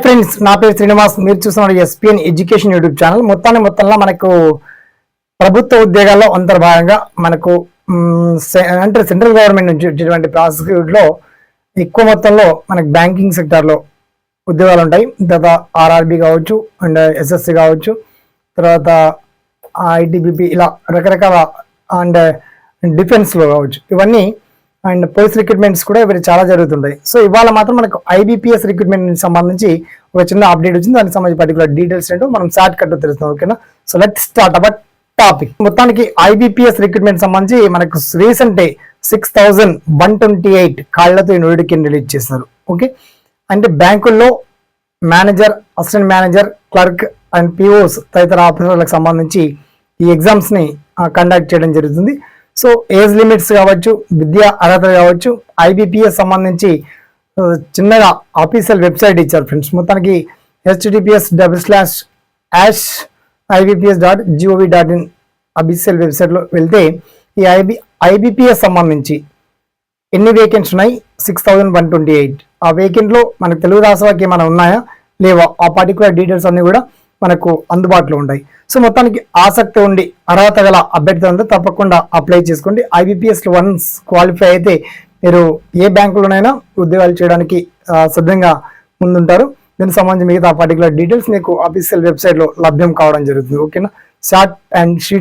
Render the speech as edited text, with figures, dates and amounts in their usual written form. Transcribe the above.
Friends, నా పేరు శ్రీనివాస్. మీరు చూస్తున్నారు ఎస్పీఎన్ ఎడ్యుకేషన్ యూట్యూబ్ ఛానల్. మొత్తంలో మనకు ప్రభుత్వ ఉద్యోగాల్లో అంతర్భాగంగా మనకు అంటే సెంట్రల్ గవర్నమెంట్ నుంచి వచ్చేటువంటి ప్రాసిక్యూట్లో ఎక్కువ మొత్తంలో మనకు బ్యాంకింగ్ సెక్టార్లో ఉద్యోగాలు ఉంటాయి. తర్వాత ఆర్ఆర్బి కావచ్చు, అండ్ ఎస్ఎస్సి కావచ్చు, తర్వాత ఐటీబీపీ, ఇలా రకరకాల అండ్ డిఫెన్స్లో కావచ్చు, ఇవన్నీ అండ్ పోలీస్ రిక్రూట్మెంట్స్ కూడా ఇవి చాలా జరుగుతుంటాయి. సో ఇవాళ మాత్రం మనకు ఐబీపీఎస్ రిక్రూట్మెంట్ సంబంధించి ఒక చిన్న అప్డేట్ వచ్చింది. దానికి సంబంధించి పర్టికులర్ డీటెయిల్స్ ఏంటో మనం షార్ట్ కట్ తెలుస్తాం. ఓకేనా? So let's start our topic. మొత్తానికి ఐబీపీఎస్ రిక్రూట్మెంట్ సంబంధించి మనకు రీసెంట్ 6128 కాళ్లతో నోటిఫికేషన్ రిలీజ్ చేస్తారు. ఓకే, అంటే బ్యాంకుల్లో manager, assistant manager, clerk and POs తదితర ఆఫీసర్లకు సంబంధించి ఈ ఎగ్జామ్స్ ని కండక్ట్ చేయడం జరుగుతుంది. సో ఏజ్ లిమిట్స్ కావచ్చు, విద్యా అర్హత కావచ్చు, ఐబీపీఎస్ సంబంధించి చిన్నగా ఆఫీషియల్ వెబ్సైట్ ఇచ్చారు ఫ్రెండ్స్. మొత్తానికి https://ibps.gov.in అఫీషియల్ వెబ్సైట్లో వెళ్తే ఈ ఐబీపీఎస్ సంబంధించి ఎన్ని వేకెంట్స్ ఉన్నాయి? 6128. ఆ వేకెంట్లో మనకు తెలుగు రాష్ట్రాలకి ఏమైనా ఉన్నాయా లేవా, ఆ పర్టికులర్ డీటెయిల్స్ అన్ని కూడా మనకు అందుబాటులో ఉంటాయి. సో మొత్తానికి ఆసక్తి ఉండి అర్హత గల అభ్యర్థులంతా తప్పకుండా అప్లై చేసుకోండి. ఐబీపీఎస్ వన్స్ క్వాలిఫై అయితే మీరు ఏ బ్యాంకులోనైనా ఉద్యోగాలు చేయడానికి సిద్ధంగా ముందుంటారు. దీనికి సంబంధించి మిగతా పర్టికులర్ డీటెయిల్స్ మీకు అఫీషియల్ వెబ్సైట్లో లభ్యం కావడం జరుగుతుంది. ఓకేనా? Short and sheet